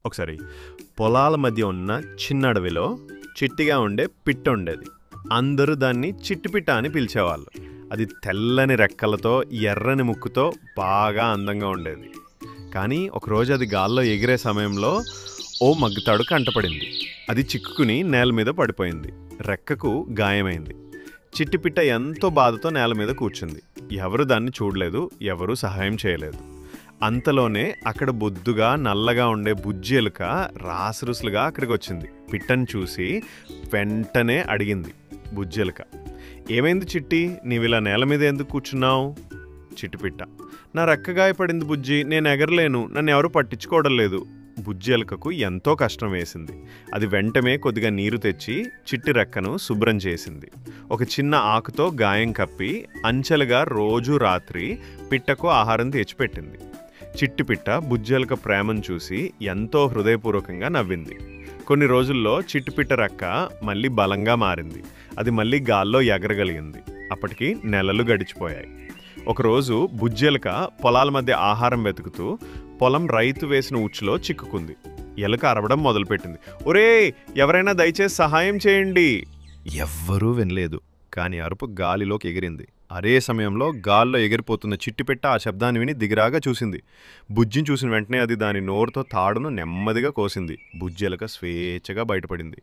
ఒకసారి పొలాల మధ్య ఉన్న చిన్న అడవిలో చిట్టిగా ఉండే పిట్ట ఉండేది. అందరూ దాన్ని చిట్టిపిట్ట అని పిలిచేవాళ్ళు. అది తెల్లని రెక్కలతో ఎర్రని ముక్కుతో బాగా అందంగా ఉండేది. కానీ ఒకరోజు అది గాల్లో ఎగిరే సమయంలో ఓ మగ్గుతాడు కంటపడింది. అది చిక్కుకుని నేల మీద పడిపోయింది. రెక్కకు గాయమైంది. చిట్టిపిట్ట ఎంతో బాధతో నేల మీద కూర్చుంది. ఎవరు దాన్ని చూడలేదు, ఎవరూ సహాయం చేయలేదు. అంతలోనే అక్కడ బొద్దుగా నల్లగా ఉండే బుజ్జి ఎలుక రాసురుసులుగా అక్కడికి వచ్చింది. పిట్టని చూసి వెంటనే అడిగింది బుజ్జి ఎలుక, ఏమైంది చిట్టి, నీవిలా నేల మీద ఎందుకు కూర్చున్నావు? చిట్టిపిట్ట, నా రెక్క గాయపడింది బుజ్జి, నేను ఎగరలేను, నన్ను ఎవరు పట్టించుకోవడం లేదు. బుజ్జి ఎలుకకు ఎంతో కష్టం వేసింది. అది వెంటనే కొద్దిగా నీరు తెచ్చి చిట్టి రెక్కను శుభ్రం చేసింది. ఒక చిన్న ఆకుతో గాయం కప్పి అంచెలుగా రోజు రాత్రి పిట్టకు ఆహారం తెచ్చిపెట్టింది. చిట్టిపిట్ట బుజ్జి ఎలుక ప్రేమను చూసి ఎంతో హృదయపూర్వకంగా నవ్వింది. కొన్ని రోజుల్లో చిట్టిపిట్ట రెక్క మళ్ళీ బలంగా మారింది. అది మళ్ళీ గాల్లో ఎగరగలిగింది. అప్పటికి నెలలు గడిచిపోయాయి. ఒకరోజు బుజ్జి ఎలుక పొలాల మధ్య ఆహారం వెతుకుతూ పొలం రైతు వేసిన ఉచ్చులో చిక్కుకుంది. ఎలుక అరవడం మొదలుపెట్టింది. ఒరే, ఎవరైనా దయచేసి సహాయం చేయండి. ఎవ్వరూ వినలేదు. కానీ అరుపు గాలిలోకి ఎగిరింది. అదే సమయంలో గాల్లో ఎగిరిపోతున్న చిట్టిపిట్ట ఆ శబ్దాన్ని విని దిగిరాగా చూసింది. బుజ్జిని చూసిన వెంటనే అది దాని నోరుతో తాడును నెమ్మదిగా కోసింది. బుజ్జి ఎలుక స్వేచ్ఛగా బయటపడింది.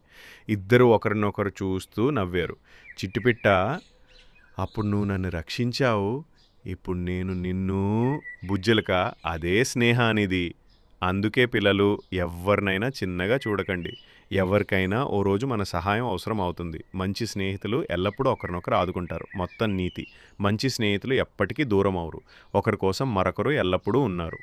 ఇద్దరు ఒకరినొకరు చూస్తూ నవ్వారు. చిట్టిపిట్ట, అప్పుడు నువ్వు నన్ను రక్షించావు, ఇప్పుడు నేను నిన్ను. బుజ్జి ఎలుక, అదే స్నేహానిది. అందుకే పిల్లలు, ఎవరినైనా చిన్నగా చూడకండి. ఎవరికైనా ఓ రోజు మన సహాయం అవసరం అవుతుంది. మంచి స్నేహితులు ఎల్లప్పుడూ ఒకరినొకరు ఆదుకుంటారు. మొత్తం నీతి, మంచి స్నేహితులు ఎప్పటికీ దూరం అవరు. ఒకరి కోసం మరొకరు ఎల్లప్పుడూ ఉన్నారు.